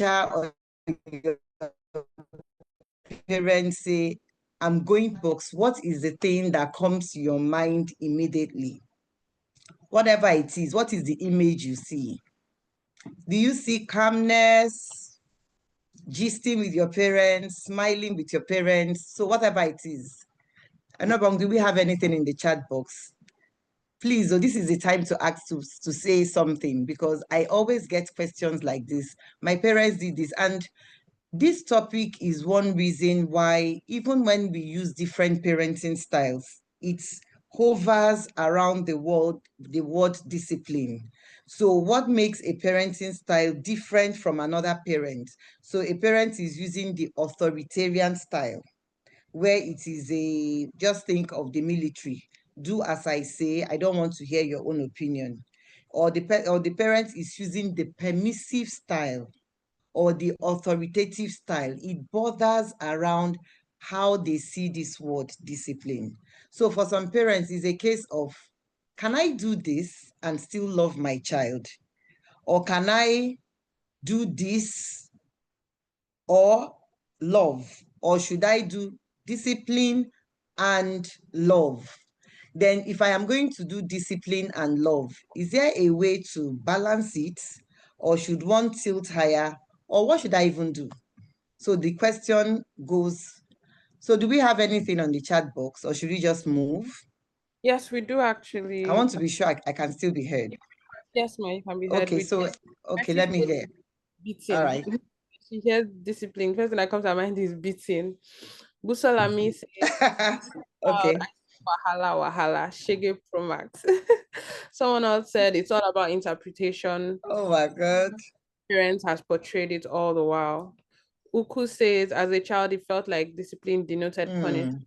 or your parents say, I'm going box, what is the thing that comes to your mind immediately? Whatever it is, what is the image you see? Do you see calmness, gisting with your parents, smiling with your parents? So whatever it is. Anobong, do we have anything in the chat box? Please, this is the time to ask to say something, because I always get questions like this. My parents did this, and this topic is one reason why, even when we use different parenting styles, it hovers around the word discipline. So what makes a parenting style different from another parent? So a parent is using the authoritarian style, where it is just think of the military. Do as I say, I don't want to hear your own opinion. Or the parent is using the permissive style, or the authoritative style. It borders around how they see this word discipline. So for some parents, it's a case of, can I do this and still love my child? Or can I do this or love? Or should I do discipline and love? Then if I am going to do discipline and love, is there a way to balance it? Or should one tilt higher? Or what should I even do? So the question goes, so do we have anything on the chat box, or should we just move? Yes, we do I actually. want to be sure I can still be heard. Yes, ma, you can be heard. Okay, With so, okay, Mercy let me says hear. All beating. right. She hears discipline. First thing that comes to my mind is beating. Busolami says, I Okay. wahala wahala shege promax. Someone else said it's all about interpretation. Oh my God. Parents has portrayed it all the while. Uku says, as a child, it felt like discipline denoted punishment, Hmm.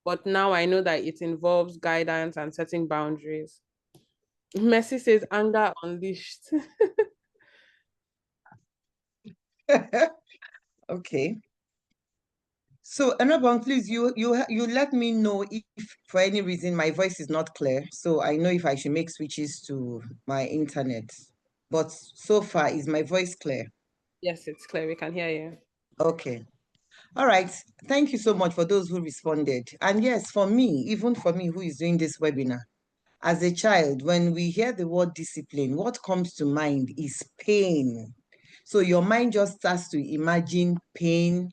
but now I know that it involves guidance and setting boundaries. Messi says, anger unleashed. Okay. So, Anabong, please, you let me know if for any reason my voice is not clear. So I know if I should make switches to my internet. But so far, is my voice clear? Yes, it's clear. We can hear you. Okay. All right. Thank you so much for those who responded. And yes, for me, even for me who is doing this webinar, as a child, when we hear the word discipline, what comes to mind is pain. So your mind just starts to imagine pain.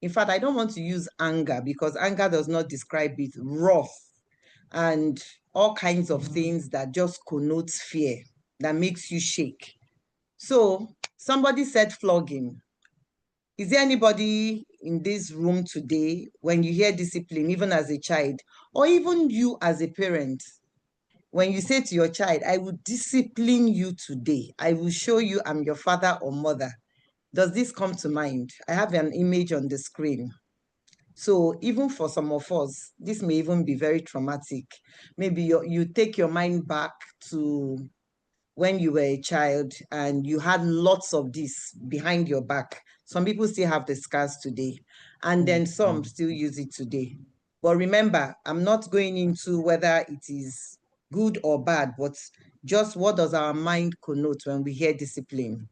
In fact, I don't want to use anger, because anger does not describe it. Wrath and all kinds of things that just connotes fear, that makes you shake. So somebody said flogging. Is there anybody in this room today, when you hear discipline, even as a child, or even you as a parent, when you say to your child, I will discipline you today, I will show you I'm your father or mother, does this come to mind? I have an image on the screen. So even for some of us, this may even be very traumatic. Maybe you take your mind back to when you were a child and you had lots of this behind your back. Some people still have the scars today, and then some still use it today. But remember, I'm not going into whether it is good or bad, but just what does our mind connote when we hear discipline?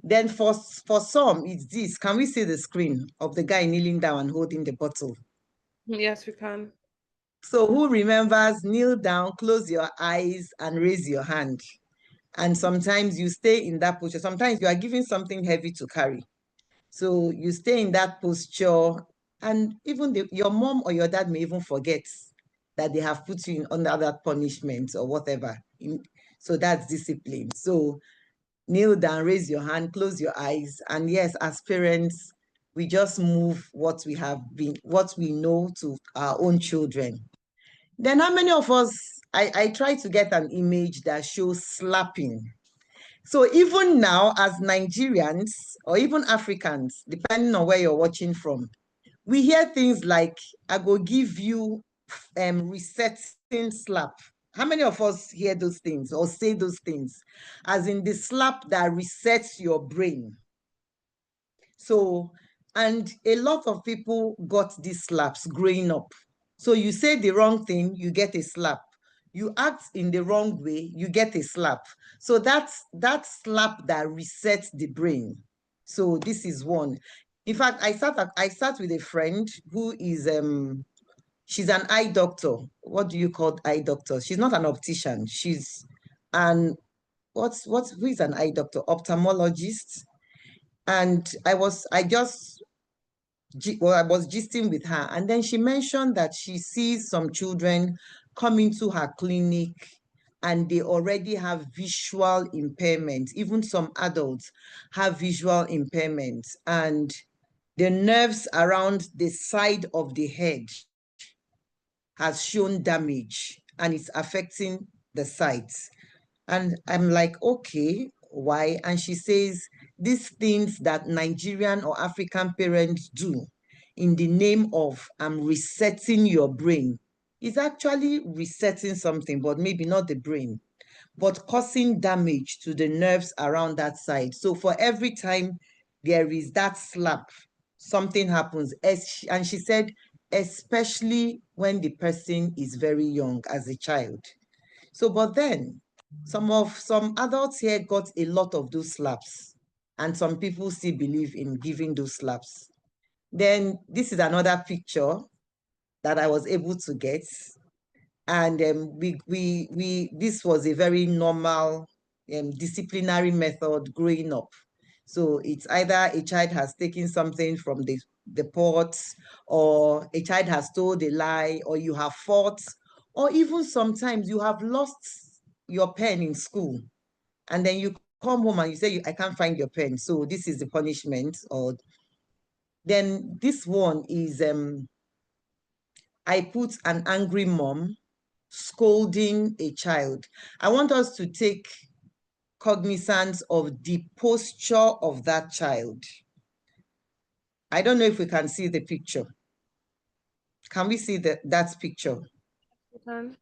Then for some, it's this. Can we see the screen of the guy kneeling down and holding the bottle? Yes, we can. So who remembers kneel down, close your eyes, and raise your hand? And sometimes you stay in that posture. Sometimes you are given something heavy to carry. So you stay in that posture, and even your mom or your dad may even forget that they have put you in under that punishment or whatever. So that's discipline. So kneel down, raise your hand, close your eyes. And yes, as parents, we just move what we know to our own children. Then how many of us, I try to get an image that shows slapping. So even now, as Nigerians or even Africans, depending on where you're watching from, we hear things like, I go give you resetting slap. How many of us hear those things or say those things? As in the slap that resets your brain. So, and a lot of people got these slaps growing up. So you say the wrong thing, you get a slap. you act in the wrong way, you get a slap. So that's that slap that resets the brain. So this is one. In fact, I sat with a friend who is she's an eye doctor. What do you call eye doctor? She's not an optician. She's an what's who is an eye doctor? Ophthalmologist. And I was gisting with her, and then she mentioned that she sees some children come into her clinic and they already have visual impairment. Even some adults have visual impairments, and the nerves around the side of the head has shown damage and it's affecting the sight. And I'm like, okay, why? And she says, these things that Nigerian or African parents do in the name of I'm resetting your brain is actually resetting something, but maybe not the brain, but causing damage to the nerves around that side. So for every time there is that slap, something happens. And she said, especially when the person is very young as a child. So, but then some adults here got a lot of those slaps, and some people still believe in giving those slaps. Then this is another picture that I was able to get, and we this was a very normal disciplinary method growing up. So it's either a child has taken something from the pot, or a child has told a lie, or you have fought, or even sometimes you have lost your pen in school, and then you come home and you say, I can't find your pen, so this is the punishment. Or then this one is I put an angry mom scolding a child. I want us to take cognizance of the posture of that child. I don't know if we can see the picture. Can we see that picture? You can.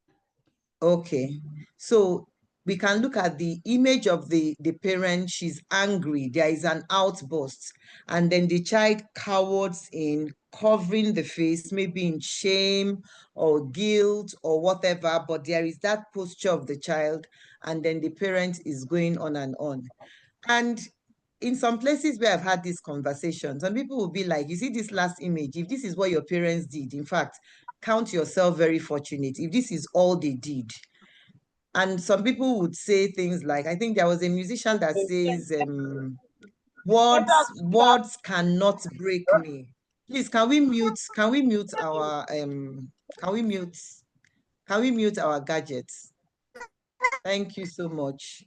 Okay. So we can look at the image of the parent. She's angry. There is an outburst. And then the child cowers in, covering the face, maybe in shame or guilt or whatever. But there is that posture of the child. And then the parent is going on and on. And in some places where I've had this conversation, some people will be like, you see this last image, if this is what your parents did, in fact, count yourself very fortunate if this is all they did. And some people would say things like, I think there was a musician that says, words cannot break me. Please, can we mute our gadgets? Thank you so much.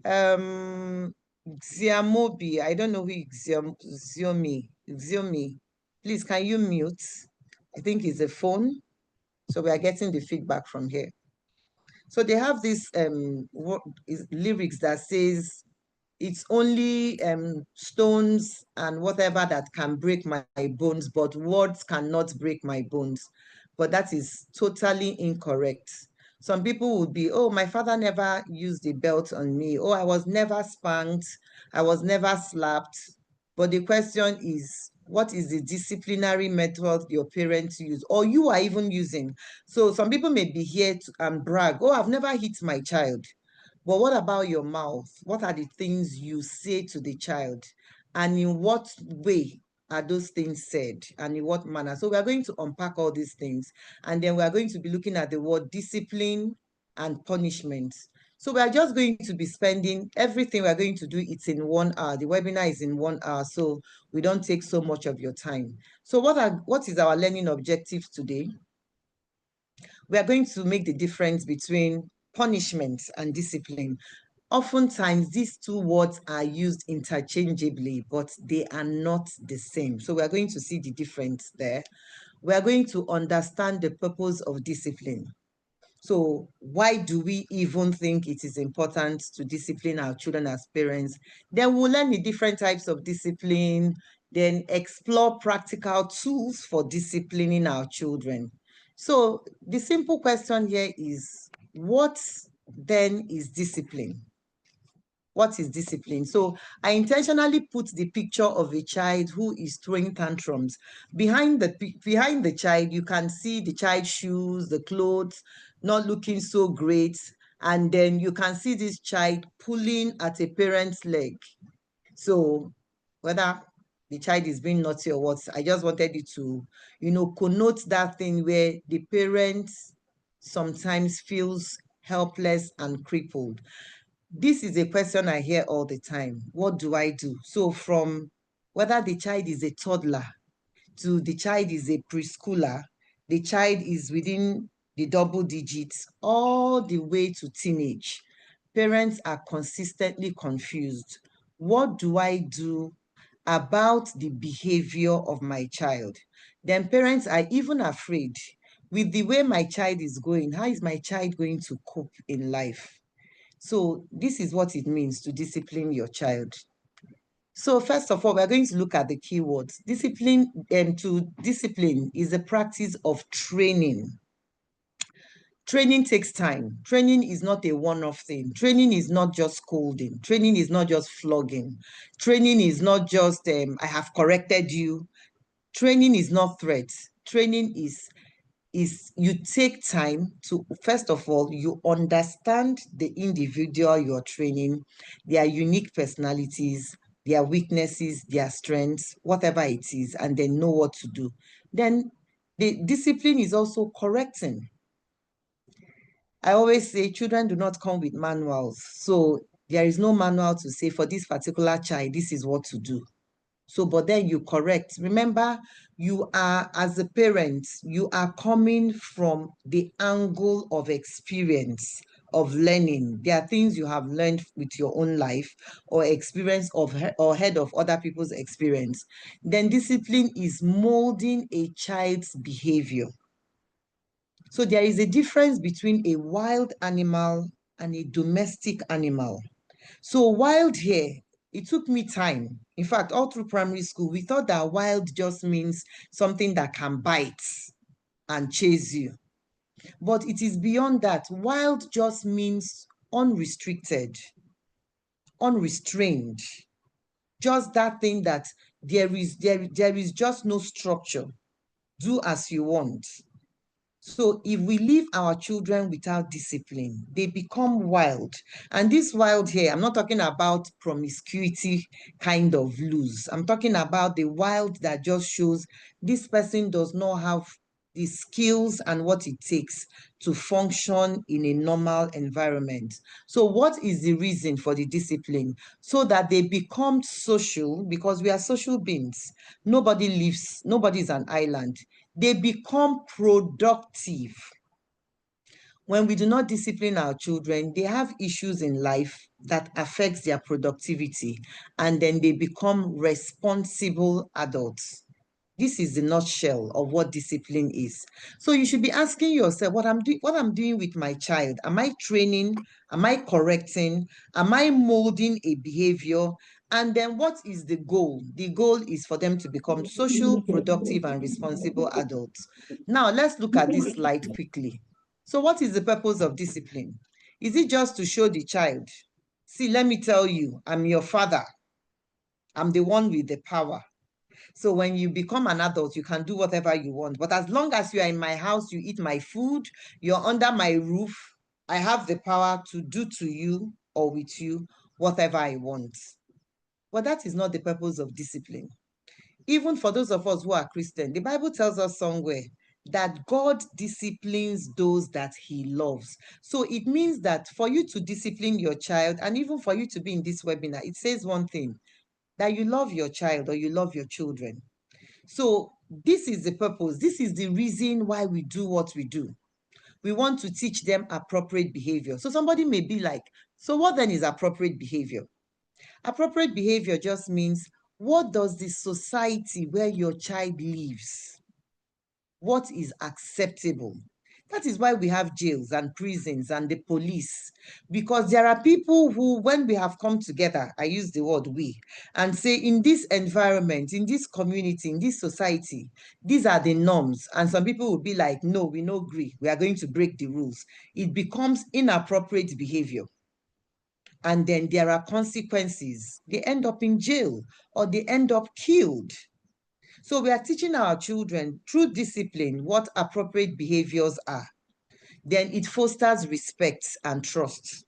Xiamobi, I don't know who Xiomi. Please, can you mute? I think it's a phone. So we are getting the feedback from here. So they have this lyrics that says, it's only stones and whatever that can break my bones, but words cannot break my bones. But that is totally incorrect. Some people would be, oh, my father never used a belt on me. Oh, I was never spanked. I was never slapped. But the question is, what is the disciplinary method your parents use, or you are even using? So some people may be here and brag, oh, I've never hit my child. But what about your mouth? What are the things you say to the child? And in what way are those things said? And in what manner? So we are going to unpack all these things. And then we are going to be looking at the word discipline and punishment. So we are just going to be spending everything we're going to do. It's in 1 hour. The webinar is in 1 hour, so we don't take so much of your time. So what is our learning objectives today? We are going to make the difference between punishment and discipline. Oftentimes, these two words are used interchangeably, but they are not the same. So we are going to see the difference there. We are going to understand the purpose of discipline. So why do we even think it is important to discipline our children as parents? Then we'll learn the different types of discipline, then explore practical tools for disciplining our children. So the simple question here is, what then is discipline? What is discipline? So I intentionally put the picture of a child who is throwing tantrums. Behind the child, you can see the child's shoes, the clothes not looking so great. And then you can see this child pulling at a parent's leg. So whether the child is being naughty or what, I just wanted you to, connote that thing where the parents sometimes feels helpless and crippled. This is a question I hear all the time. What do I do? So from whether the child is a toddler to the child is a preschooler, the child is within the double digits, all the way to teenage, parents are consistently confused. What do I do about the behavior of my child? Then parents are even afraid with the way my child is going. How is my child going to cope in life? So this is what it means to discipline your child. So first of all, we're going to look at the keywords. Discipline, and to discipline is a practice of training. Training takes time. Training is not a one-off thing. Training is not just scolding. Training is not just flogging. Training is not just, I have corrected you. Training is not threats. Training is you take time to, first of all, you understand the individual you're training, their unique personalities, their weaknesses, their strengths, whatever it is, and then know what to do. Then the discipline is also correcting. I always say children do not come with manuals. So there is no manual to say for this particular child, this is what to do. So, but then you correct. Remember, you are, as a parent, you are coming from the angle of experience, of learning. There are things you have learned with your own life or experience of or head of other people's experience. Then discipline is molding a child's behavior. So there is a difference between a wild animal and a domestic animal. So wild here, it took me time. In fact, all through primary school, we thought that wild just means something that can bite and chase you. But it is beyond that. Wild just means unrestricted, unrestrained. Just that thing that there is just no structure. Do as you want. So if we leave our children without discipline, they become wild. And this wild here, I'm not talking about promiscuity kind of loose. I'm talking about the wild that just shows this person does not have the skills and what it takes to function in a normal environment. So what is the reason for the discipline? So that they become social, because we are social beings. Nobody is an island. They become productive. When we do not discipline our children, they have issues in life that affects their productivity, and then they become responsible adults. This is the nutshell of what discipline is. So you should be asking yourself what I'm doing with my child. Am I training? Am I correcting? Am I molding a behavior? And then what is the goal? The goal is for them to become social, productive, and responsible adults. Now let's look at this slide quickly. So what is the purpose of discipline? Is it just to show the child, see, let me tell you, I'm your father. I'm the one with the power. So when you become an adult, you can do whatever you want. But as long as you are in my house, you eat my food, you're under my roof, I have the power to do to you or with you whatever I want. But that is not the purpose of discipline. Even for those of us who are Christian, the Bible tells us somewhere that God disciplines those that he loves. So it means that for you to discipline your child, and even for you to be in this webinar, it says one thing, that you love your child or you love your children. So this is the purpose. This is the reason why we do what we do. We want to teach them appropriate behavior. So somebody may be like, so what then is appropriate behavior? Appropriate behavior just means, what does the society where your child lives, what is acceptable? That is why we have jails and prisons and the police, because there are people who, when we have come together, I use the word we, and say in this environment, in this community, in this society, these are the norms. And some people will be like, no, we no agree. We are going to break the rules. It becomes inappropriate behavior. and then there are consequences. They end up in jail or they end up killed. So we are teaching our children through discipline what appropriate behaviors are. Then it fosters respect and trust.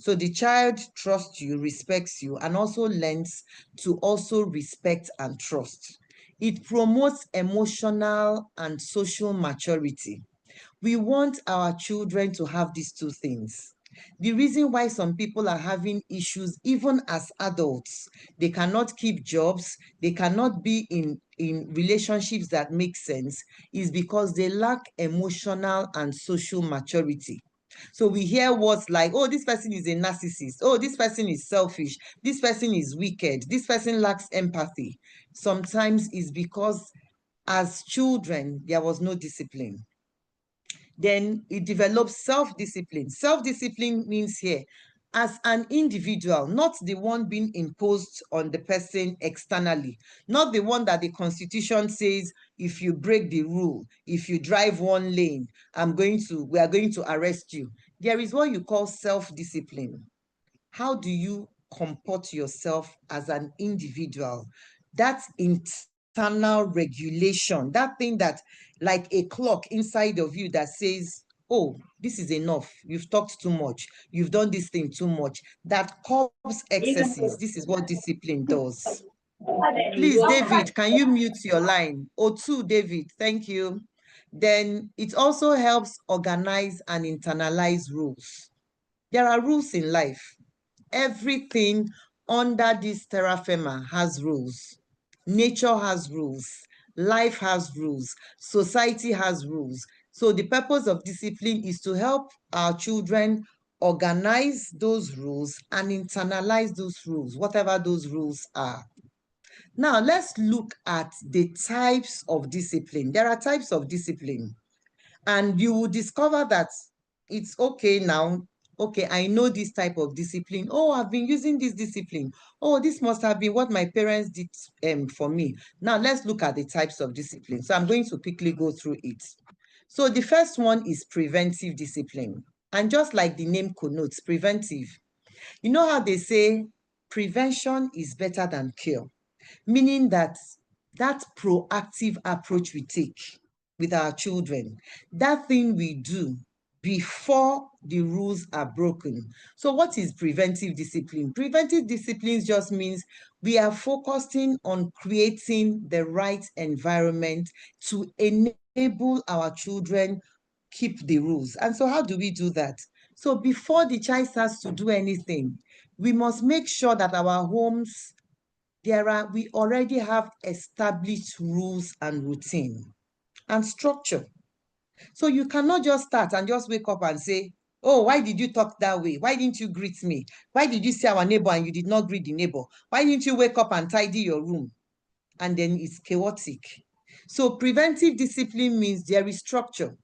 So the child trusts you, respects you, and also learns to also respect and trust. It promotes emotional and social maturity. We want our children to have these two things. The reason why some people are having issues, even as adults, they cannot keep jobs, they cannot be in relationships that make sense, is because they lack emotional and social maturity. So we hear words like, oh, this person is a narcissist. Oh, this person is selfish. This person is wicked. This person lacks empathy. Sometimes it's because as children, there was no discipline. Then it develops self-discipline. Self-discipline means here, as an individual, not the one being imposed on the person externally, not the one that the Constitution says, if you break the rule, if you drive one lane, we are going to arrest you. There is what you call self-discipline. How do you comport yourself as an individual? That's internal regulation, that thing that, like a clock inside of you that says, oh, this is enough. You've talked too much. You've done this thing too much. That curbs excesses. This is what discipline does. Please, David, can you mute your line? O2, David, thank you. Then it also helps organize and internalize rules. There are rules in life. Everything under this terra firma has rules. Nature has rules. Life has rules. Society has rules. So the purpose of discipline is to help our children organize those rules and internalize those rules, whatever those rules are. Now, let's look at the types of discipline. There are types of discipline, and you will discover that it's okay now. Okay, I know this type of discipline. Oh, I've been using this discipline. Oh, this must have been what my parents did for me. Now, let's look at the types of discipline. So I'm going to quickly go through it. So the first one is preventive discipline. And just like the name connotes, preventive. You know how they say prevention is better than cure, meaning that that proactive approach we take with our children, that thing we do before the rules are broken. So what is preventive discipline? Preventive discipline just means we are focusing on creating the right environment to enable our children keep the rules. And so how do we do that? So before the child starts to do anything, we must make sure that our homes, we already have established rules and routine and structure. So you cannot just start and just wake up and say, oh, why did you talk that way? Why didn't you greet me? Why did you see our neighbor and you did not greet the neighbor? Why didn't you wake up and tidy your room? And then it's chaotic. So preventive discipline means there is structure.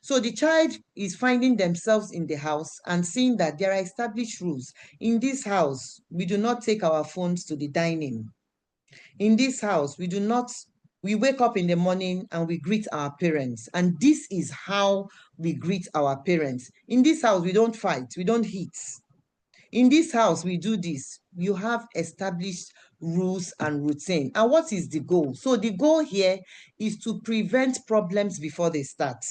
So the child is finding themselves in the house and seeing that there are established rules. In this house, we do not take our phones to the dining. In this house, we wake up in the morning and we greet our parents. And this is how we greet our parents. In this house, we don't fight, we don't hit. In this house, we do this. You have established rules and routine. And what is the goal? So the goal here is to prevent problems before they start.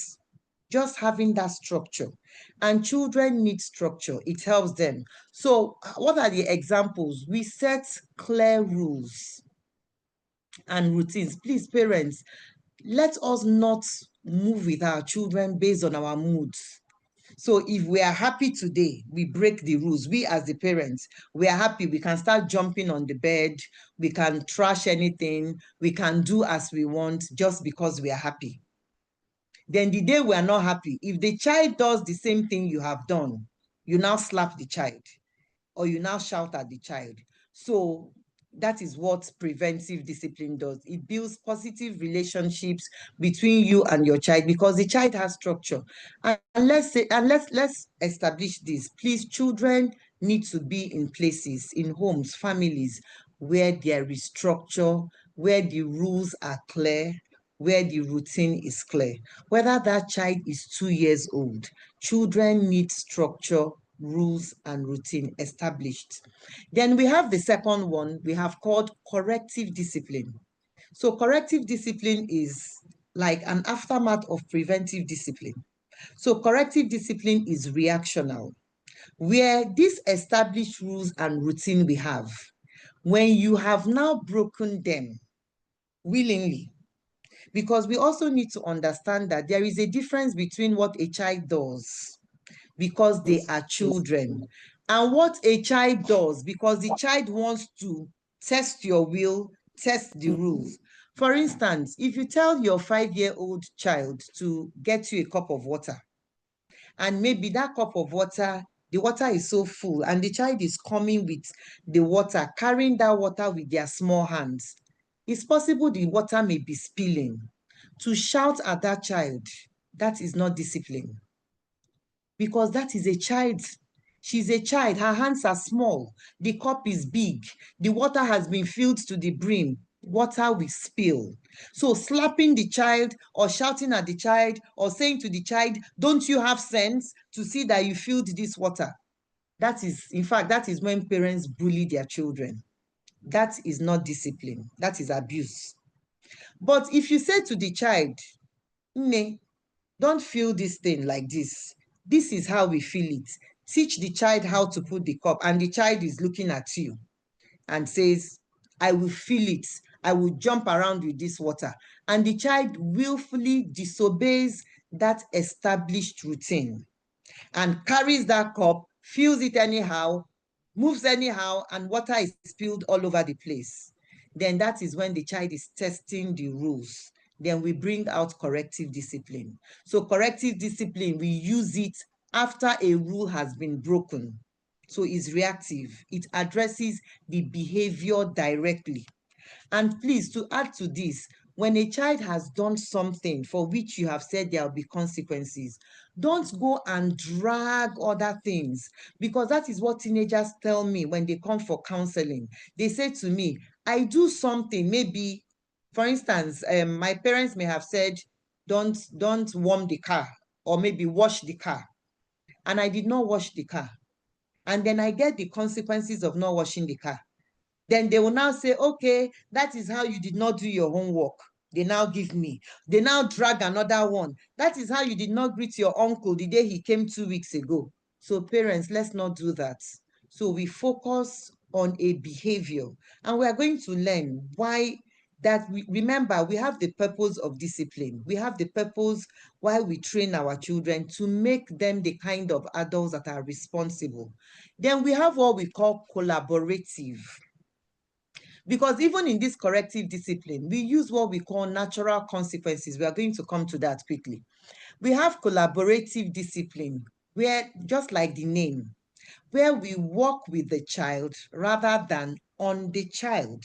Just having that structure. And children need structure. It helps them. So what are the examples? We set clear rules and routines. Please, parents, let us not move with our children based on our moods. So if we are happy today, we break the rules. We as the parents, we are happy. We can start jumping on the bed. We can trash anything. We can do as we want just because we are happy. Then the day we are not happy, if the child does the same thing you have done, you now slap the child or you now shout at the child. So that is what preventive discipline does. It builds positive relationships between you and your child because the child has structure. And let's establish this. Please, children need to be in places, in homes, families, where there is structure, where the rules are clear, where the routine is clear. Whether that child is 2 years old, children need structure rules and routine established. Then we have the second one we have called corrective discipline. So corrective discipline is like an aftermath of preventive discipline. So corrective discipline is reactional, where these established rules and routine we have, when you have now broken them willingly, because we also need to understand that there is a difference between what a child does because they are children and what a child does because the child wants to test your will, test the rules. For instance, if you tell your 5-year-old child to get you a cup of water, and maybe that cup of water, the water is so full, and the child is coming with the water, carrying that water with their small hands, it's possible the water may be spilling. To shout at that child, that is not discipline, because that is a child. She's a child. Her hands are small. The cup is big. The water has been filled to the brim. Water will spill. So slapping the child or shouting at the child or saying to the child, don't you have sense to see that you filled this water? That is, in fact, that is when parents bully their children. That is not discipline. That is abuse. But if you say to the child, Nne, don't feel this thing like this. This is how we feel it. Teach the child how to put the cup, and the child is looking at you and says, I will feel it. I will jump around with this water. And the child willfully disobeys that established routine and carries that cup, fills it anyhow, moves anyhow, and water is spilled all over the place. Then that is when the child is testing the rules. Then we bring out corrective discipline. So corrective discipline, we use it after a rule has been broken. So it's reactive. It addresses the behavior directly. And please, to add to this, when a child has done something for which you have said there will be consequences, don't go and drag other things, because that is what teenagers tell me when they come for counseling. They say to me, I do something, maybe, for instance, my parents may have said, don't warm the car, or maybe wash the car. And I did not wash the car. And then I get the consequences of not washing the car. Then they will now say, okay, that is how you did not do your homework. They now give me. They now drag another one. That is how you did not greet your uncle the day he came 2 weeks ago. So parents, let's not do that. So we focus on a behavior, and we are going to learn why that remember, we have the purpose of discipline. We have the purpose why we train our children to make them the kind of adults that are responsible. Then we have what we call collaborative. Because even in this corrective discipline, we use what we call natural consequences. We are going to come to that quickly. We have collaborative discipline, where, just like the name, where we work with the child rather than on the child.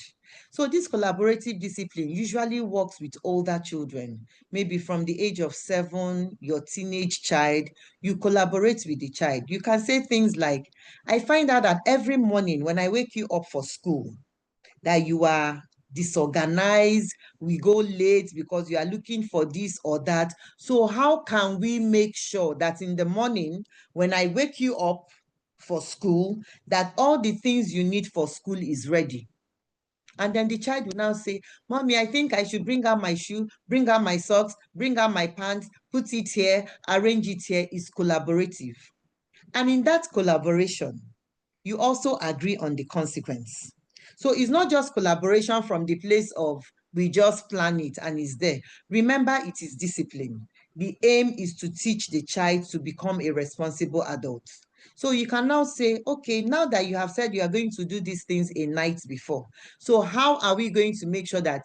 So this collaborative discipline usually works with older children, maybe from the age of 7, your teenage child, you collaborate with the child. You can say things like, I find out that every morning when I wake you up for school, that you are disorganized, we go late because you are looking for this or that. So how can we make sure that in the morning, when I wake you up for school, that all the things you need for school is ready? And then the child will now say, Mommy, I think I should bring out my shoe, bring out my socks, bring out my pants, put it here, arrange it here. Is collaborative. And in that collaboration, you also agree on the consequence. So it's not just collaboration from the place of we just plan it and it's there. Remember, it is discipline. The aim is to teach the child to become a responsible adult. So you can now say, okay, now that you have said you are going to do these things a night before, so how are we going to make sure that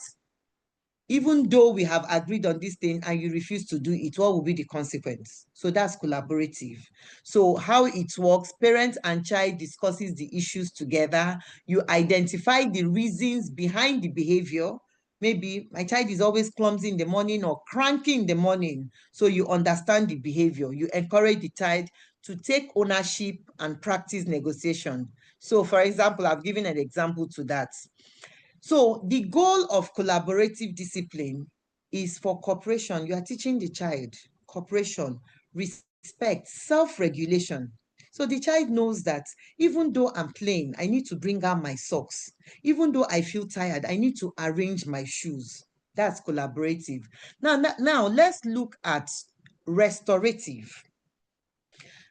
even though we have agreed on this thing and you refuse to do it, what will be the consequence? So that's collaborative. So how it works, parent and child discusses the issues together. You identify the reasons behind the behavior. Maybe my child is always clumsy in the morning or cranky in the morning. So you understand the behavior. You encourage the child to take ownership and practice negotiation. So for example, I've given an example to that. So the goal of collaborative discipline is for cooperation. You are teaching the child cooperation, respect, self-regulation. So the child knows that even though I'm playing, I need to bring out my socks. Even though I feel tired, I need to arrange my shoes. That's collaborative. Now let's look at restorative.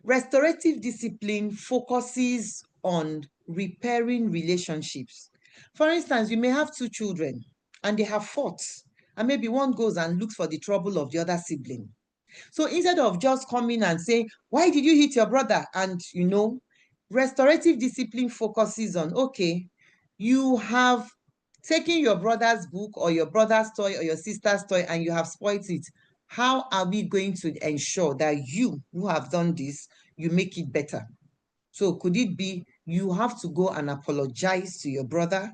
Restorative discipline focuses on repairing relationships. For instance, you may have two children and they have fought, and maybe one goes and looks for the trouble of the other sibling. So instead of just coming and saying, why did you hit your brother? And restorative discipline focuses on, okay, you have taken your brother's book or your brother's toy or your sister's toy and you have spoiled it. How are we going to ensure that you who have done this, you make it better? So could it be you have to go and apologize to your brother?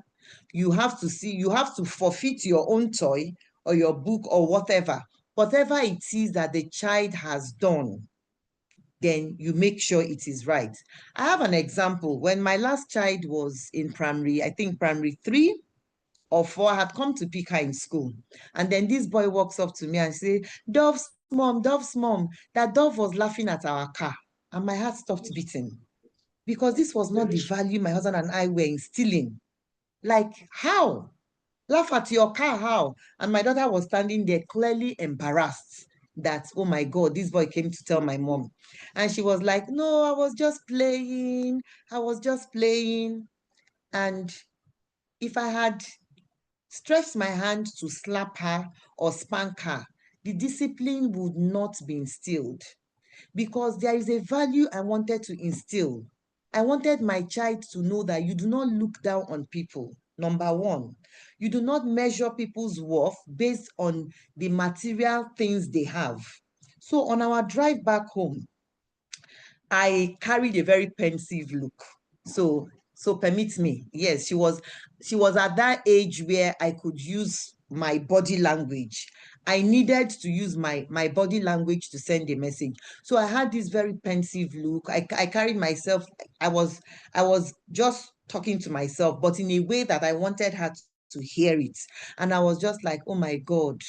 You have to forfeit your own toy or your book or whatever it is that the child has done, then you make sure it is right. I have an example. When my last child was in primary, I think primary 3 or 4, I had come to pick her in school. And then this boy walks up to me and say, Dove's mom, that Dove was laughing at our car. And my heart stopped beating because this was not the value my husband and I were instilling. Like, how? Laugh at your car, how? And my daughter was standing there clearly embarrassed that, oh my God, this boy came to tell my mom. And she was like, no, I was just playing. I was just playing. And if I had stretched my hand to slap her or spank her, the discipline would not be instilled because there is a value I wanted to instill. I wanted my child to know that you do not look down on people. Number one, you do not measure people's worth based on the material things they have. So on our drive back home, I carried a very pensive look. So permit me. Yes, she was at that age where I could use my body language. I needed to use my body language to send a message. So I had this very pensive look. I carried myself. I was just talking to myself, but in a way that I wanted her to hear it. And I was just like, oh my God,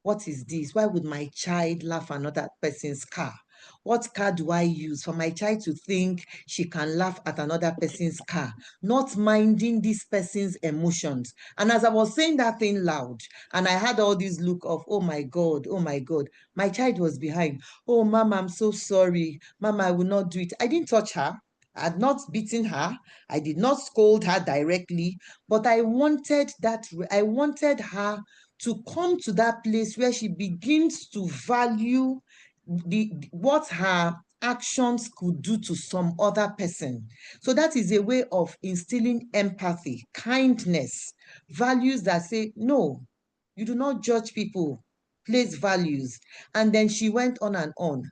what is this? Why would my child laugh at another person's car? What car do I use for my child to think she can laugh at another person's car, not minding this person's emotions? And as I was saying that thing loud, and I had all this look of, oh my God, my child was behind. Oh, Mama, I'm so sorry. Mama, I will not do it. I didn't touch her. I had not beaten her. I did not scold her directly, but I wanted her to come to that place where she begins to value what her actions could do to some other person. So that is a way of instilling empathy, kindness, values that say, no, you do not judge people, place values. And then she went on and on.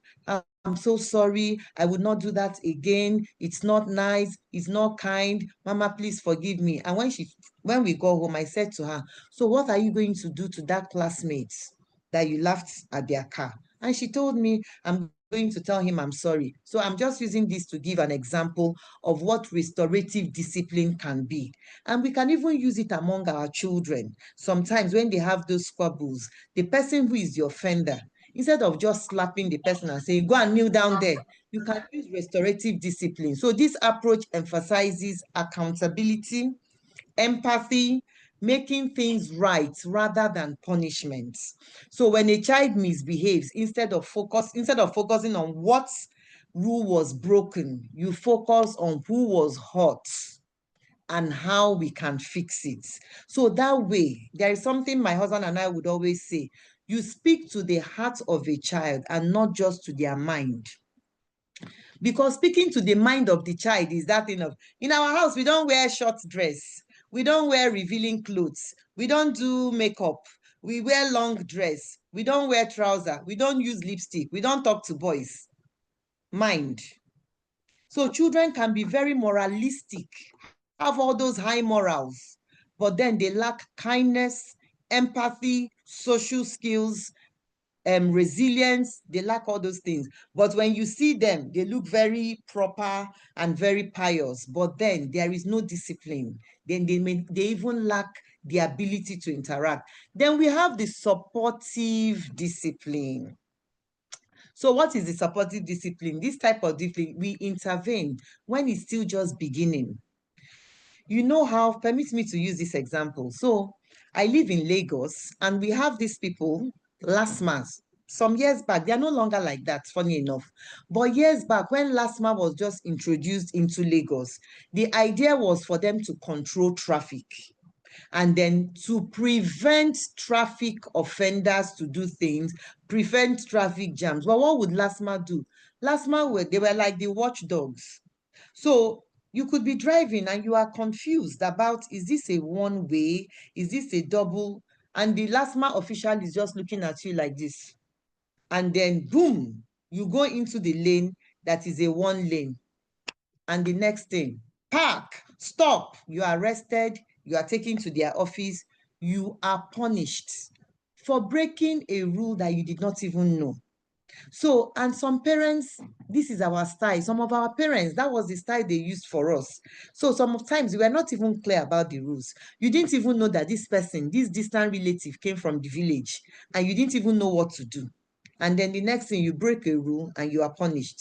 I'm so sorry. I would not do that again. It's not nice. It's not kind. Mama, please forgive me. And when we got home, I said to her, so what are you going to do to that classmate that you laughed at their car? And she told me, I'm going to tell him I'm sorry. So I'm just using this to give an example of what restorative discipline can be. And we can even use it among our children. Sometimes when they have those squabbles, the person who is the offender, instead of just slapping the person and saying, go and kneel down there, you can use restorative discipline. So this approach emphasizes accountability, empathy, making things right rather than punishments. So when a child misbehaves, instead of focusing on what rule was broken, you focus on who was hurt and how we can fix it. So that way, there is something my husband and I would always say, you speak to the heart of a child and not just to their mind. Because speaking to the mind of the child is that thing of, in our house, we don't wear short dress. We don't wear revealing clothes. We don't do makeup. We wear long dress. We don't wear trouser. We don't use lipstick. We don't talk to boys. Mind. So children can be very moralistic, have all those high morals, but then they lack kindness, empathy, social skills, resilience. They lack all those things. But when you see them, they look very proper and very pious. But then there is no discipline. Then they even lack the ability to interact. Then we have the supportive discipline. So what is the supportive discipline? This type of discipline, we intervene when it's still just beginning. You know how, permit me to use this example. So I live in Lagos and we have these people, LASMAs, some years back, they are no longer like that, funny enough. But years back, when LASMA was just introduced into Lagos, the idea was for them to control traffic and then to prevent traffic offenders to do things, prevent traffic jams. But what would LASMA do? LASMA they were like the watchdogs. So you could be driving and you are confused about, is this a one way? Is this a double? And the LASMA official is just looking at you like this. And then boom, you go into the lane that is a one lane. And the next thing, park, stop, you are arrested, you are taken to their office, you are punished for breaking a rule that you did not even know. So, and some parents, this is our style. Some of our parents, that was the style they used for us. So sometimes we were not even clear about the rules. You didn't even know that this person, this distant relative came from the village and you didn't even know what to do. And then the next thing, you break a rule and you are punished.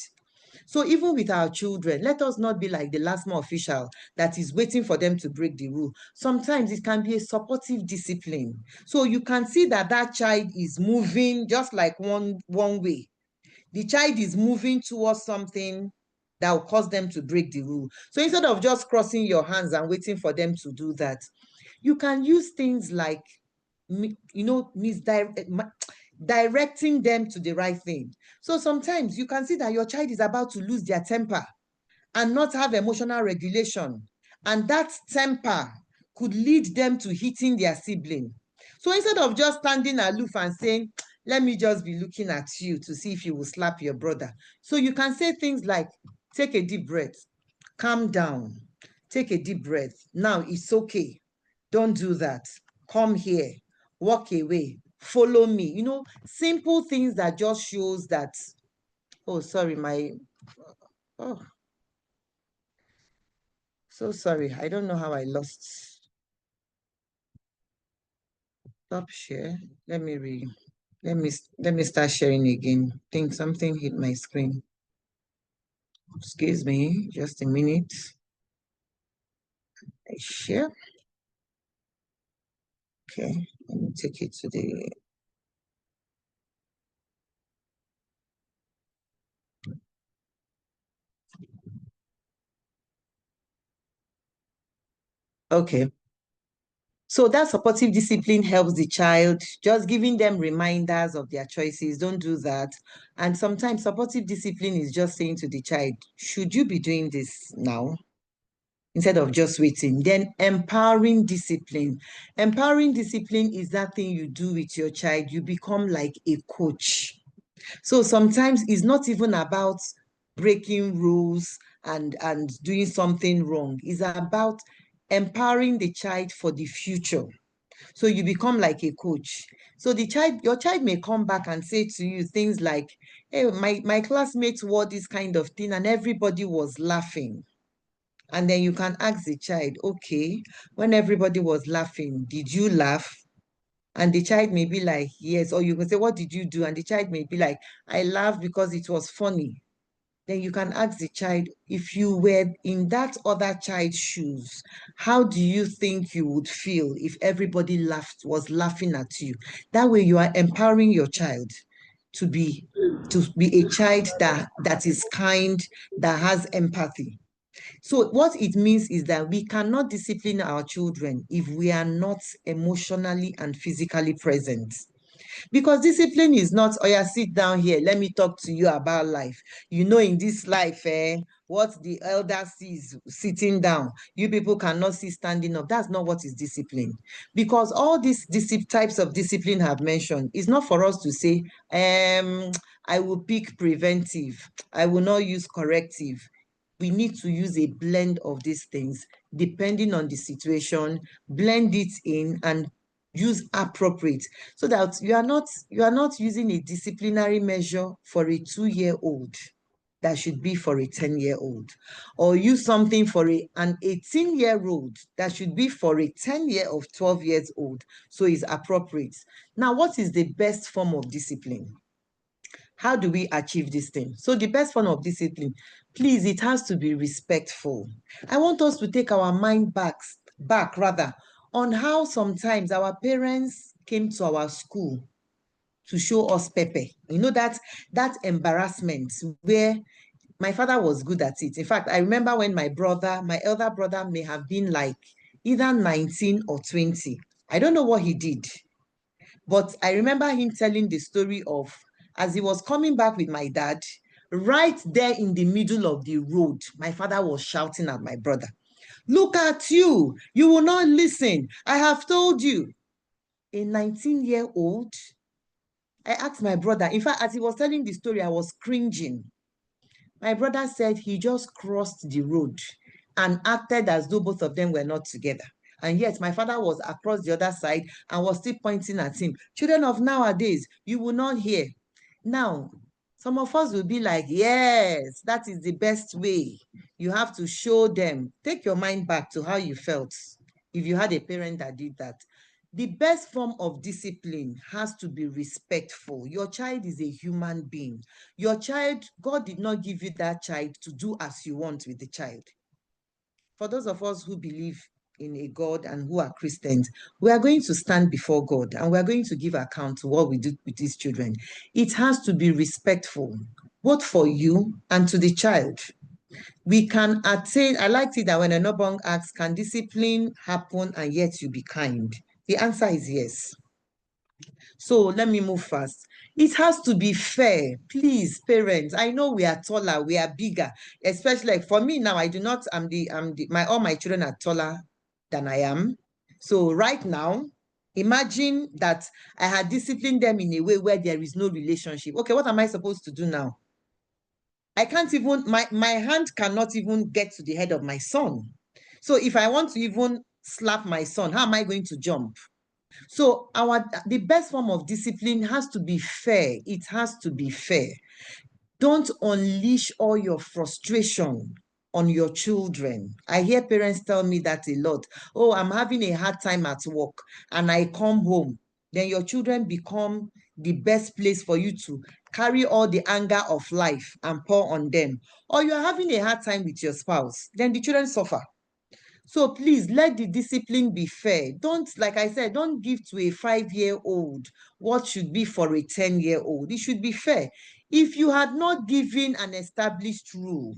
So even with our children, let us not be like the LASMA official that is waiting for them to break the rule. Sometimes it can be a supportive discipline. So you can see that that child is moving just like one way. The child is moving towards something that will cause them to break the rule. So instead of just crossing your hands and waiting for them to do that, you can use things like, directing them to the right thing. So sometimes you can see that your child is about to lose their temper and not have emotional regulation. And that temper could lead them to hitting their sibling. So instead of just standing aloof and saying, let me just be looking at you to see if you will slap your brother. So you can say things like, take a deep breath, calm down, take a deep breath. Now it's okay. Don't do that. Come here, walk away, follow me. Simple things that just shows that, oh, sorry, oh, so sorry. I don't know how I lost. Stop share. Let me read. Let me start sharing again. Think something hit my screen. Excuse me, just a minute. I share. Okay, let me take it to the. Okay. So that supportive discipline helps the child, just giving them reminders of their choices. Don't do that. And sometimes supportive discipline is just saying to the child, should you be doing this now? Instead of just waiting. Then empowering discipline. Empowering discipline is that thing you do with your child. You become like a coach. So sometimes it's not even about breaking rules and doing something wrong. It's about empowering the child for the future. So you become like a coach. So your child may come back and say to you things like, hey, my classmates wore this kind of thing and everybody was laughing. And then you can ask the child, okay, when everybody was laughing, did you laugh? And the child may be like, yes. Or you can say, what did you do? And the child may be like, I laughed because it was funny. Then you can ask the child, if you were in that other child's shoes, how do you think you would feel if everybody was laughing at you? That way you are empowering your child to be a child that is kind, that has empathy. So what it means is that we cannot discipline our children if we are not emotionally and physically present. Because discipline is not, oh yeah, sit down here, let me talk to you about life. In this life, what the elder sees sitting down, you people cannot see standing up. That's not what is discipline. Because all these types of discipline have mentioned is not for us to say, I will pick preventive, I will not use corrective. We need to use a blend of these things depending on the situation, blend it in and use appropriate, so that you are not using a disciplinary measure for a 2-year-old that should be for a 10-year-old, or use something for an 18-year-old that should be for a 10-year of 12 years old. So it's appropriate. Now, what is the best form of discipline? How do we achieve this thing? So the best form of discipline, please, it has to be respectful. I want us to take our mind back rather, on how sometimes our parents came to our school to show us pepe. You know, that embarrassment where my father was good at it. In fact, I remember when my elder brother may have been like either 19 or 20. I don't know what he did, but I remember him telling the story of as he was coming back with my dad, right there in the middle of the road, my father was shouting at my brother, "Look at you. You will not listen. I have told you." A 19-year-old. I asked my brother, in fact, as he was telling the story, I was cringing. My brother said he just crossed the road and acted as though both of them were not together. And yet my father was across the other side and was still pointing at him. Children of nowadays, you will not hear. Now, some of us will be like, yes, that is the best way. You have to show them. Take your mind back to how you felt if you had a parent that did that. The best form of discipline has to be respectful. Your child is a human being. Your child, God did not give you that child to do as you want with the child. For those of us who believe in a God and who are Christians, we are going to stand before God and we are going to give account to what we do with these children. It has to be respectful, both for you and to the child. We can attain, I liked it that when Enobong asks, can discipline happen and yet you be kind? The answer is yes. So let me move fast. It has to be fair. Please, parents. I know we are taller, we are bigger. Especially like for me now, I do not, all my children are taller than I am. So right now, imagine that I had disciplined them in a way where there is no relationship. Okay, what am I supposed to do now? I can't even, my hand cannot even get to the head of my son. So if I want to even slap my son, how am I going to jump? So the best form of discipline has to be fair. It has to be fair. Don't unleash all your frustration on your children. I hear parents tell me that a lot. Oh, I'm having a hard time at work and I come home. Then your children become the best place for you to carry all the anger of life and pour on them. Or you're having a hard time with your spouse, then the children suffer. So please let the discipline be fair. Don't, like I said, don't give to a 5-year-old what should be for a 10-year-old. It should be fair. If you had not given an established rule,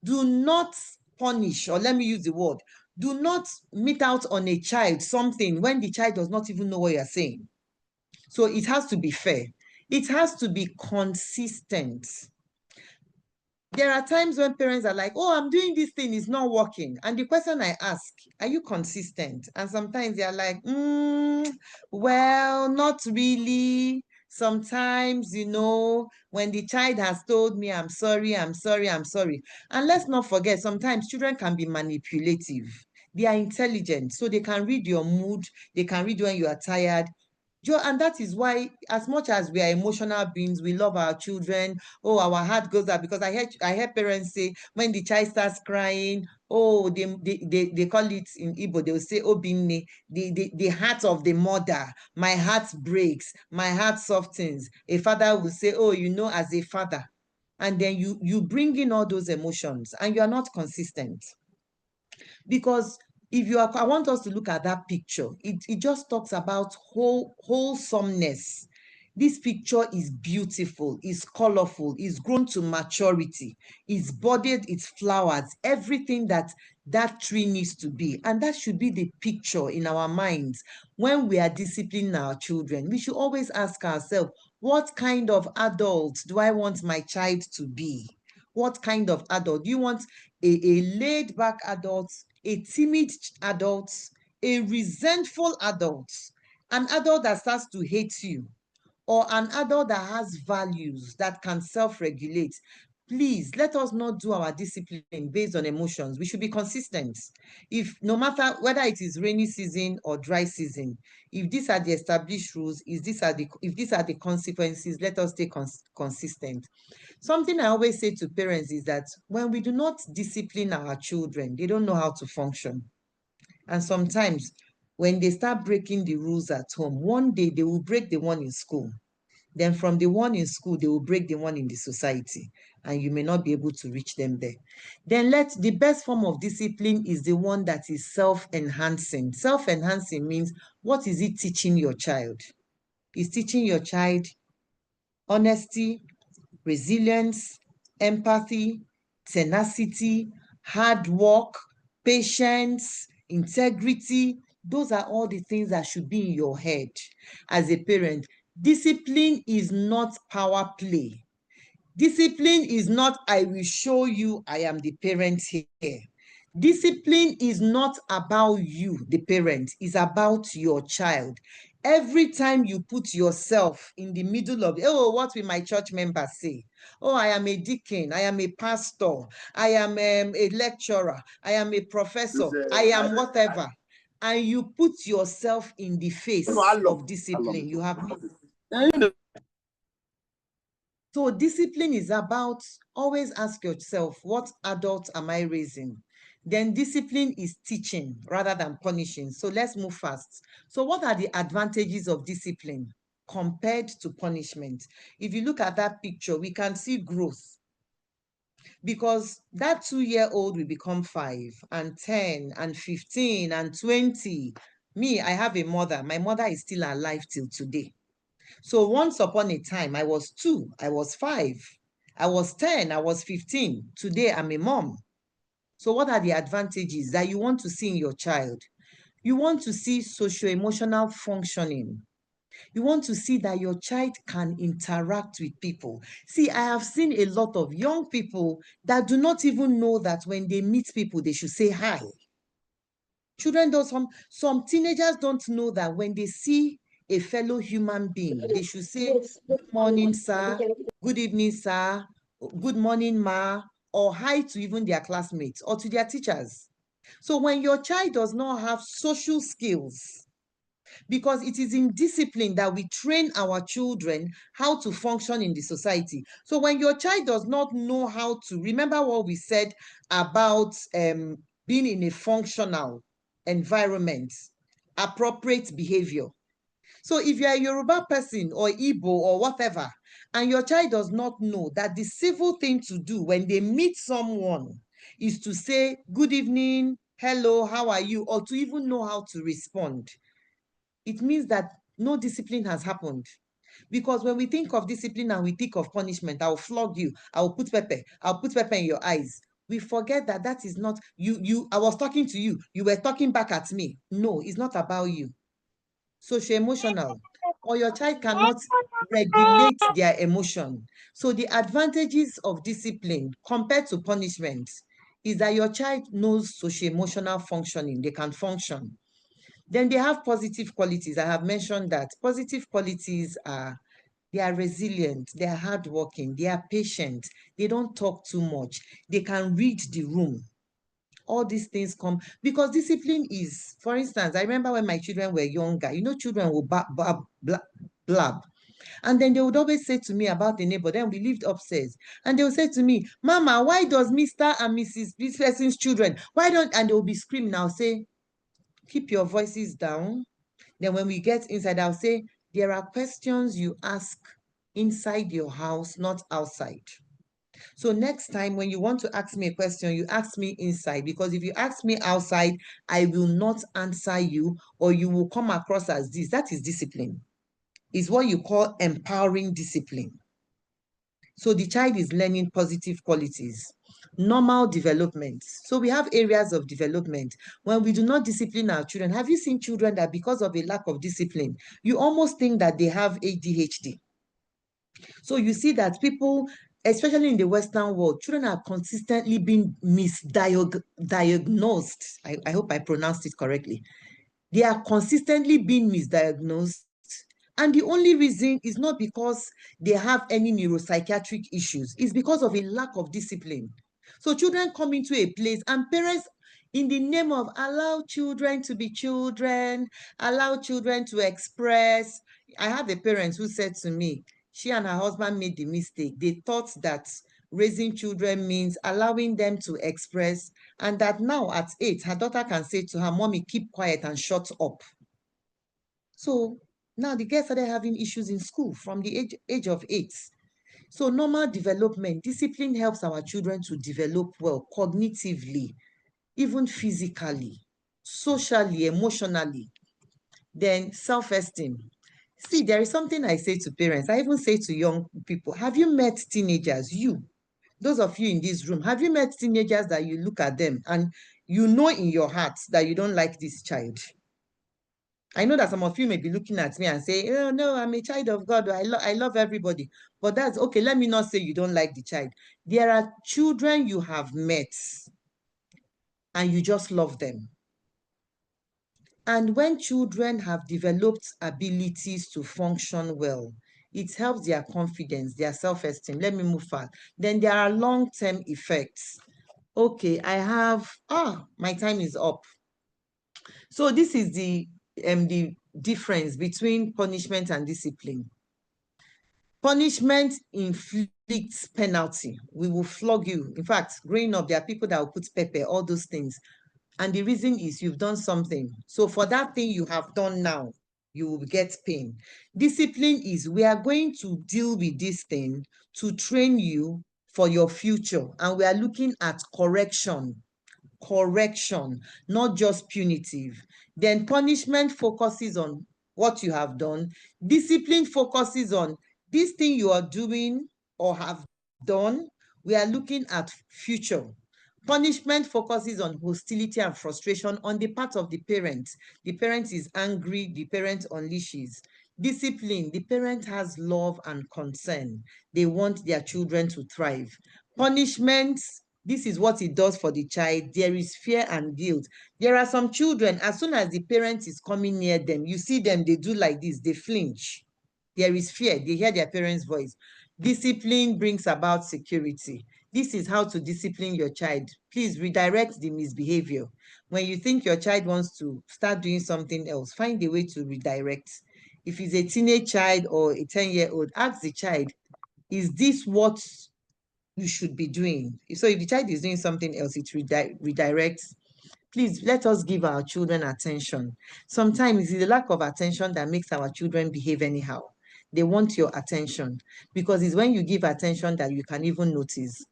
do not punish, or let me use the word, do not meet out on a child something when the child does not even know what you're saying. So it has to be fair. It has to be consistent. There are times when parents are like, oh, I'm doing this thing, it's not working. And the question I ask, are you consistent? And sometimes they're like, well, not really. Sometimes, when the child has told me, I'm sorry, I'm sorry, I'm sorry. And let's not forget, sometimes children can be manipulative. They are intelligent, so they can read your mood. They can read when you are tired. And that is why, as much as we are emotional beings, we love our children. Oh, our heart goes out because I heard parents say when the child starts crying, oh, they call it in Igbo, they will say, oh, binne, the heart of the mother, my heart breaks, my heart softens. A father will say, oh, as a father. And then you bring in all those emotions and you are not consistent. Because I want us to look at that picture. It just talks about wholesomeness. This picture is beautiful, is colorful, is grown to maturity, is budded, it's flowers, everything that tree needs to be. And that should be the picture in our minds when we are disciplining our children. We should always ask ourselves, what kind of adult do I want my child to be? What kind of adult? Do you want a laid back adult, a timid adult, a resentful adult, an adult that starts to hate you, or an adult that has values that can self-regulate? Please let us not do our discipline based on emotions. We should be consistent. If no matter whether it is rainy season or dry season, if these are the established rules, if these are the consequences, let us stay consistent. Something I always say to parents is that when we do not discipline our children, they don't know how to function. And sometimes when they start breaking the rules at home, one day they will break the one in school. Then from the one in school, they will break the one in the society, and you may not be able to reach them there. Then the best form of discipline is the one that is self-enhancing. Self-enhancing means, what is it teaching your child? It's teaching your child honesty, resilience, empathy, tenacity, hard work, patience, integrity. Those are all the things that should be in your head as a parent. Discipline is not power play. Discipline is not, I will show you I am the parent here. Discipline is not about you, the parent, it's about your child. Every time you put yourself in the middle of, oh, what will my church members say? Oh, I am a deacon, I am a pastor, I am a lecturer, I am a professor, I am whatever. And you put yourself in the face of discipline, you have missed. So discipline is about, always ask yourself, what adult am I raising? Then discipline is teaching rather than punishing. So let's move fast. So what are the advantages of discipline compared to punishment? If you look at that picture, we can see growth, because that 2-year-old will become 5 and 10 and 15 and 20. Me, I have a mother. My mother is still alive till today. So once upon a time, I was 2, I was 5, I was 10, I was 15. Today, I'm a mom. So what are the advantages that you want to see in your child? You want to see socio-emotional functioning. You want to see that your child can interact with people. See, I have seen a lot of young people that do not even know that when they meet people, they should say hi. Children don't, some teenagers don't know that when they see a fellow human being, they should say, good morning, sir, good evening, sir, good morning, ma, or hi to even their classmates or to their teachers. So when your child does not have social skills, because it is in discipline that we train our children how to function in the society. So when your child does not know how to, remember what we said about being in a functional environment, appropriate behavior. So if you're a Yoruba person or Igbo or whatever, and your child does not know that the civil thing to do when they meet someone is to say, good evening, hello, how are you, or to even know how to respond, it means that no discipline has happened. Because when we think of discipline and we think of punishment, I'll flog you, I'll put pepper in your eyes. We forget that that is not you. I was talking to you, you were talking back at me. No, it's not about you. Socio-emotional, or your child cannot regulate their emotion. So the advantages of discipline compared to punishment is that your child knows socio-emotional functioning, they can function. Then they have positive qualities. I have mentioned that positive qualities are, they are resilient, they are hardworking, they are patient, they don't talk too much, they can read the room. All these things come because discipline is, for instance, I remember when my children were younger, children will blab. And then they would always say to me about the neighbor. Then we lived upstairs. And they would say to me, Mama, why does Mr. and Mrs. this person's children, why don't, and they will be screaming. I'll say, keep your voices down. Then when we get inside, I'll say, there are questions you ask inside your house, not outside. So next time when you want to ask me a question, you ask me inside, because if you ask me outside, I will not answer you, or you will come across as this. That is discipline. It's what you call empowering discipline. So the child is learning positive qualities, normal development. So we have areas of development. When we do not discipline our children, have you seen children that because of a lack of discipline, you almost think that they have ADHD? So you see that people, especially in the Western world, children are consistently being misdiagnosed. I hope I pronounced it correctly. They are consistently being misdiagnosed. And the only reason is not because they have any neuropsychiatric issues, it's because of a lack of discipline. So children come into a place and parents, in the name of allow children to be children, allow children to express. I have a parent who said to me, she and her husband made the mistake. They thought that raising children means allowing them to express, and that now at 8, her daughter can say to her, Mommy, keep quiet and shut up. So Now the girl started having issues in school from the age of 8. So normal development, discipline helps our children to develop well cognitively, even physically, socially, emotionally. Then self-esteem. See, there is something I say to parents. I even say to young people, have you met teenagers? Those of you in this room, have you met teenagers that you look at them and you know in your heart that you don't like this child? I know that some of you may be looking at me and say, oh, no, I'm a child of God. I love everybody. But that's okay. Let me not say you don't like the child. There are children you have met and you just love them. And when children have developed abilities to function well, it helps their confidence, their self-esteem. Let me move fast. Then there are long-term effects. Okay, my time is up. So this is the difference between punishment and discipline. Punishment inflicts penalty. We will flog you. In fact, growing up, there are people that will put pepper, all those things. And the reason is you've done something. So for that thing you have done now, you will get pain. Discipline is we are going to deal with this thing to train you for your future. And we are looking at correction, not just punitive. Then punishment focuses on what you have done. Discipline focuses on this thing you are doing or have done. We are looking at future. Punishment focuses on hostility and frustration on the part of the parent. The parent is angry, the parent unleashes. Discipline, the parent has love and concern. They want their children to thrive. Punishment, this is what it does for the child. There is fear and guilt. There are some children, as soon as the parent is coming near them, you see them, they do like this, they flinch. There is fear, they hear their parents' voice. Discipline brings about security. This is how to discipline your child. Please redirect the misbehavior. When you think your child wants to start doing something else, find a way to redirect. If it's a teenage child or a 10-year-old, ask the child, is this what you should be doing? So if the child is doing something else, it redirects. Please let us give our children attention. Sometimes it's the lack of attention that makes our children behave anyhow. They want your attention because it's when you give attention that you can even notice.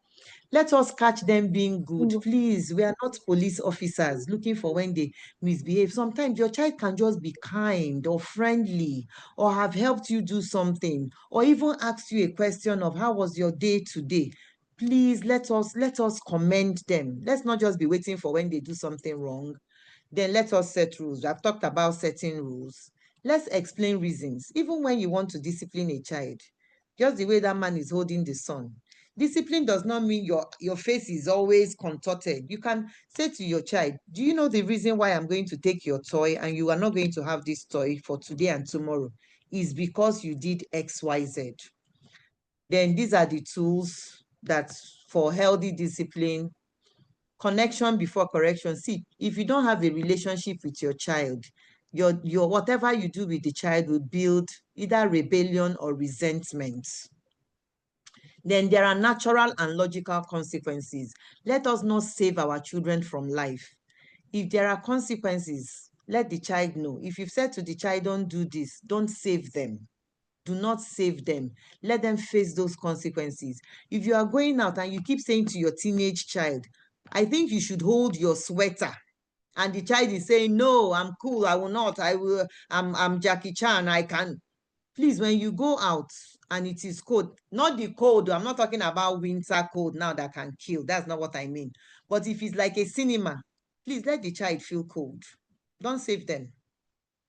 Let us catch them being good. Please, we are not police officers looking for when they misbehave. Sometimes your child can just be kind or friendly or have helped you do something or even ask you a question of how was your day today. Please let us commend them. Let's not just be waiting for when they do something wrong. Then let us set rules. I've talked about setting rules. Let's explain reasons. Even when you want to discipline a child, just the way that man is holding the son. Discipline does not mean your face is always contorted. You can say to your child, do you know the reason why I'm going to take your toy and you are not going to have this toy for today and tomorrow? Is because you did XYZ. Then these are the tools that for healthy discipline. Connection before correction. See, if you don't have a relationship with your child, your whatever you do with the child will build either rebellion or resentment. Then there are natural and logical consequences. Let us not save our children from life. If there are consequences, let the child know. If you've said to the child, don't do this, don't save them. Do not save them. Let them face those consequences. If you are going out and you keep saying to your teenage child, I think you should hold your sweater, and the child is saying, no, I'm cool, I will not, I'm Jackie Chan, I can. Please, when you go out and it is cold, not the cold, I'm not talking about winter cold now that can kill. That's not what I mean. But if it's like a cinema, please let the child feel cold. Don't save them.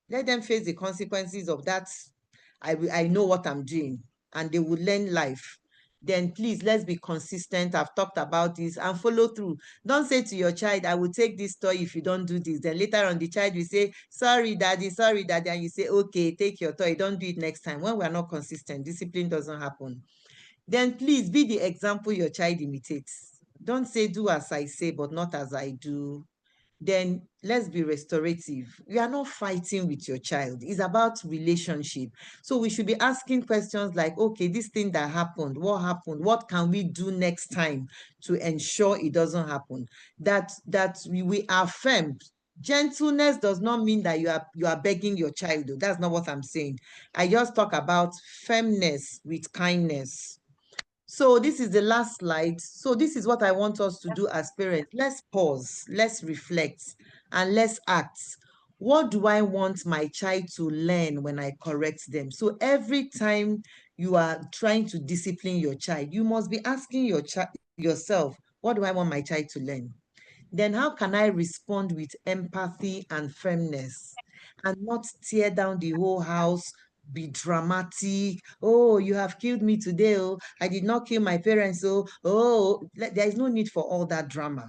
Let them face the consequences of that. I know what I'm doing, and they will learn life. Then please, let's be consistent. I've talked about this and follow through. Don't say to your child, I will take this toy if you don't do this. Then later on, the child will say, sorry, daddy, and you say, okay, take your toy. Don't do it next time. When we're not consistent, discipline doesn't happen. Then please be the example your child imitates. Don't say, do as I say, but not as I do. Then let's be restorative. You are not fighting with your child. It's about relationship. So we should be asking questions like, okay, this thing that happened, what happened? What can we do next time to ensure it doesn't happen? That we affirm Gentleness does not mean that you are begging your child, though. That's not what I'm saying. I just talk about firmness with kindness. So this is the last slide. So this is what I want us to do as parents. Let's pause, let's reflect, and let's act. What do I want my child to learn when I correct them? So every time you are trying to discipline your child, you must be asking yourself, what do I want my child to learn? Then how can I respond with empathy and firmness and not tear down the whole house, be dramatic? Oh, you have killed me today. Oh, I did not kill my parents. There is no need for all that drama.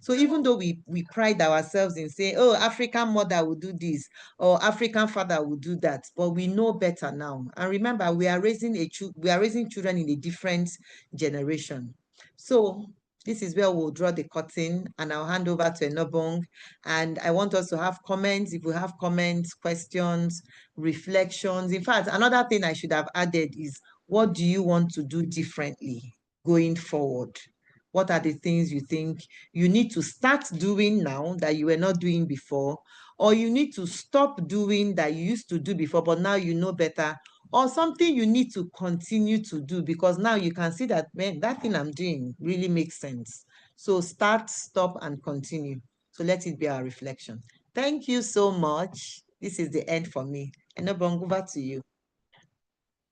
So even though we pride ourselves in saying, oh, African mother will do this or African father will do that, but we know better now. And remember, we are raising children in a different generation. So this is where we'll draw the curtain, and I'll hand over to Enobong. And I want us to have comments. If we have comments, questions, reflections. In fact, another thing I should have added is, what do you want to do differently going forward? What are the things you think you need to start doing now that you were not doing before? Or you need to stop doing that you used to do before, but now you know better? Or something you need to continue to do because now you can see that, man, that thing I'm doing really makes sense. So start, stop, and continue. So let it be our reflection. Thank you so much. This is the end for me. Enobong, over to you.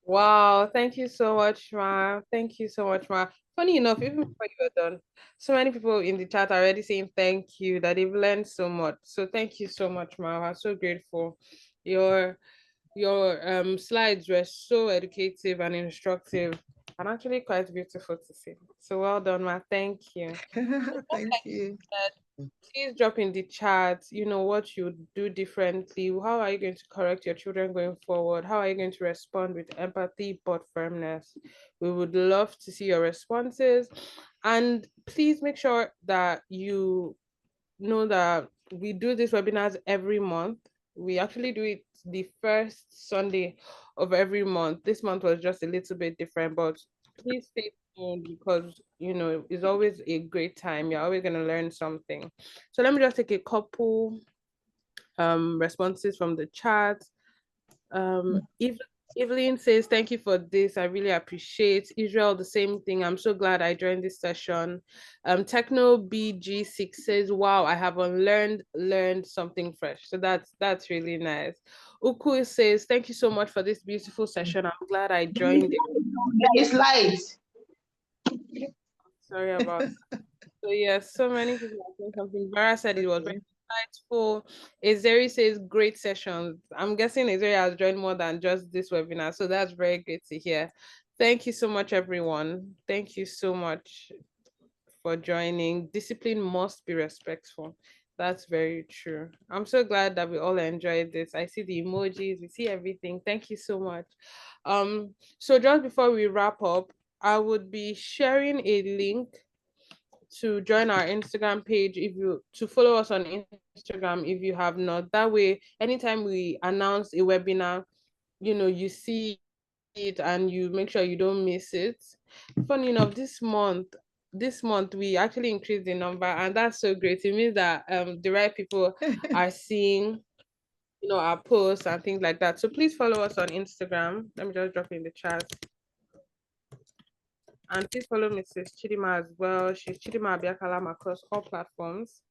Wow, thank you so much, Ma. Thank you so much, Ma. Funny enough, even before you were done, so many people in the chat are already saying thank you, that they've learned so much. So thank you so much, Ma. I'm so grateful. Your slides were so educative and instructive and actually quite beautiful to see. So well done, Ma. Thank you. Thank you. Please drop in the chat, what you do differently. How are you going to correct your children going forward? How are you going to respond with empathy but firmness? We would love to see your responses. And please make sure that you know that we do these webinars every month. We actually do it the first Sunday of every month. This month was just a little bit different, but please stay tuned because it's always a great time. You're always going to learn something. So let me just take a couple responses from the chat. If Evelyn says, thank you for this. I really appreciate. Israel, the same thing. I'm so glad I joined this session. Techno BG6 says, wow, I have learned something fresh. So that's really nice. Uku says, thank you so much for this beautiful session. I'm glad I joined it. It's light. Sorry about that. So yes, so many people are saying something. Bara said it was very insightful. Ezeri says great sessions. I'm guessing Ezeri has joined more than just this webinar, so that's very great to hear. Thank you so much, everyone. Thank you so much for joining. Discipline must be respectful. That's very true. I'm so glad that we all enjoyed this. I see the emojis, we see everything. Thank you so much. So just before we wrap up, I would be sharing a link to join our Instagram page to follow us on Instagram if you have not. That way, anytime we announce a webinar, you see it and you make sure you don't miss it. Funny enough, this month we actually increased the number, and that's so great. It means that the right people are seeing our posts and things like that. So please follow us on Instagram. Let me just drop it in the chat. And please follow Mrs. Chidima as well. She's Chidima Abiakalam across all platforms.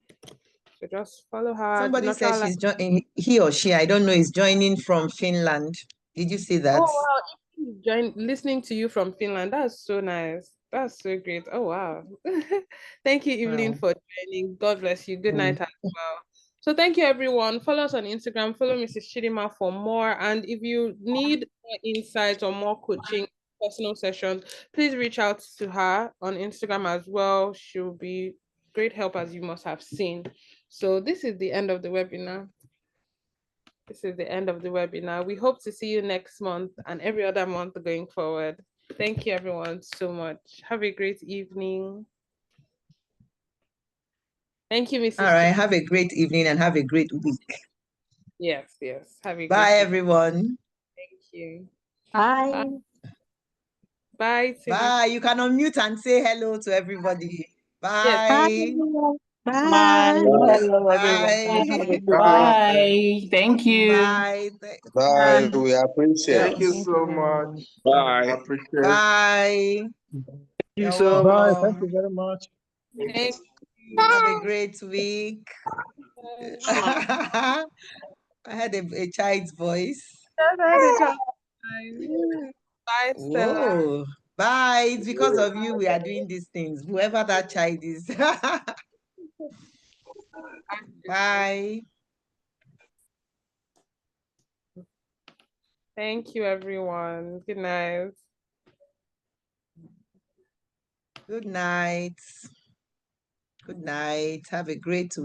So just follow her. Somebody said she's joining, he or she, I don't know, is joining from Finland. Did you see that? Oh wow, listening to you from Finland. That's so nice. That's so great. Oh wow. Thank you, Evelyn, Wow. for joining. God bless you. Good night as well. So thank you, everyone. Follow us on Instagram. Follow Mrs. Chidima for more. And if you need more insights or more coaching, personal sessions, please reach out to her on Instagram as well. She'll be great help, as you must have seen. So this is the end of the webinar. This is the end of the webinar. We hope to see you next month and every other month going forward. Thank you, everyone, so much. Have a great evening. Thank you, Mrs. All right. Have a great evening and have a great week. Yes. Have a Bye, great everyone. Thank you. Bye. Bye. Bye. You can unmute and say hello to everybody. Yes. Bye, Bye. everyone. Bye. Hello, everyone. Bye. Bye. Thank you. Bye. Bye. We appreciate. Thank you Thank you so very much. much. I Bye. appreciate. Bye. Thank you You're so much. Bye. Thank welcome. you very much. Thank Have a you. great week. Bye. I had a child's voice. Yes, I had a chance. Bye, Stella. Whoa. Bye. It's because of you we are doing these things. Whoever that child is. Bye. Thank you, everyone. Good night. Good night. Good night. Have a great week.